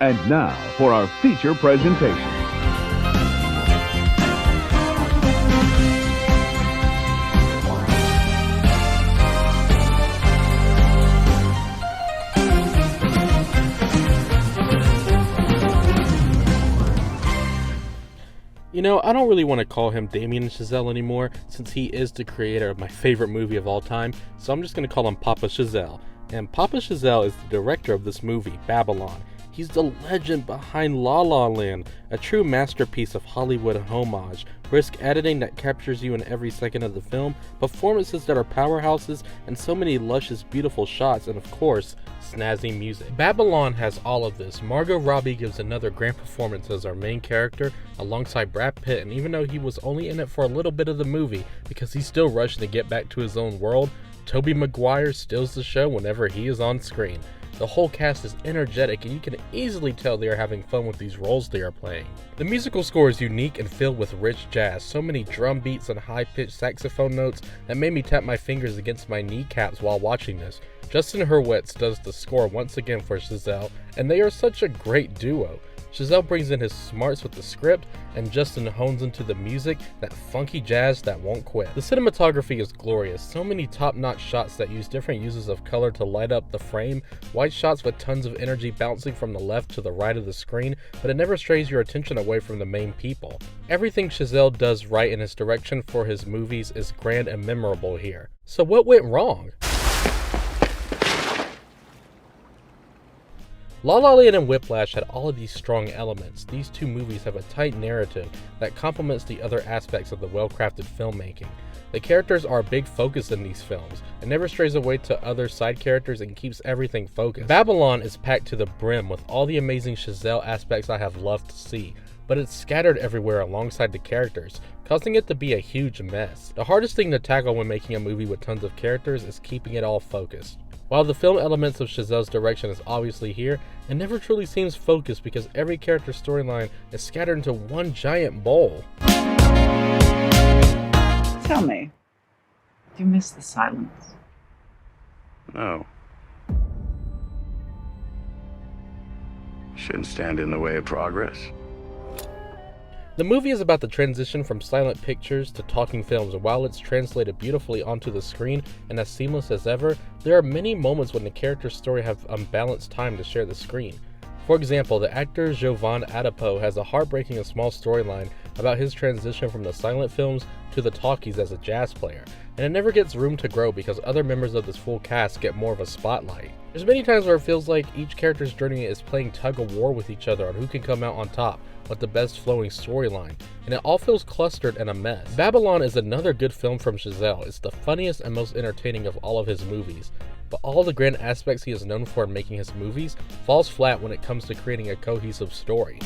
And now for our feature presentation. You know, I don't really want to call him Damien Chazelle anymore, since he is the creator of my favorite movie of all time, so I'm just going to call him Papa Chazelle. And Papa Chazelle is the director of this movie, Babylon. He's the legend behind La La Land, a true masterpiece of Hollywood homage, brisk editing that captures you in every second of the film, performances that are powerhouses, and so many luscious, beautiful shots, and of course, snazzy music. Babylon has all of this. Margot Robbie gives another grand performance as our main character, alongside Brad Pitt, and even though he was only in it for a little bit of the movie, because he's still rushing to get back to his own world, Tobey Maguire steals the show whenever he is on screen. The whole cast is energetic, and you can easily tell they are having fun with these roles they are playing. The musical score is unique and filled with rich jazz, so many drum beats and high-pitched saxophone notes that made me tap my fingers against my kneecaps while watching this. Justin Hurwitz does the score once again for Chazelle, and they are such a great duo. Chazelle brings in his smarts with the script, and Justin hones into the music, that funky jazz that won't quit. The cinematography is glorious, so many top-notch shots that use different uses of color to light up the frame, wide shots with tons of energy bouncing from the left to the right of the screen, but it never strays your attention away from the main people. Everything Chazelle does right in his direction for his movies is grand and memorable here. So what went wrong? La La Land and Whiplash had all of these strong elements. These two movies have a tight narrative that complements the other aspects of the well-crafted filmmaking. The characters are a big focus in these films, and never strays away to other side characters and keeps everything focused. Babylon is packed to the brim with all the amazing Chazelle aspects I have loved to see, but it's scattered everywhere alongside the characters, causing it to be a huge mess. The hardest thing to tackle when making a movie with tons of characters is keeping it all focused. While the film elements of Chazelle's direction is obviously here, it never truly seems focused because every character's storyline is scattered into one giant bowl. Tell me, do you miss the silence? No. Shouldn't stand in the way of progress. The movie is about the transition from silent pictures to talking films, and while it's translated beautifully onto the screen and as seamless as ever, there are many moments when the character's story have unbalanced time to share the screen. For example, the actor Jovan Adepo has a heartbreaking and small storyline about his transition from the silent films to the talkies as a jazz player, and it never gets room to grow because other members of this full cast get more of a spotlight. There's many times where it feels like each character's journey is playing tug-of-war with each other on who can come out on top with the best flowing storyline, and it all feels clustered and a mess. Babylon is another good film from Chazelle. It's the funniest and most entertaining of all of his movies, but all the grand aspects he is known for in making his movies falls flat when it comes to creating a cohesive story.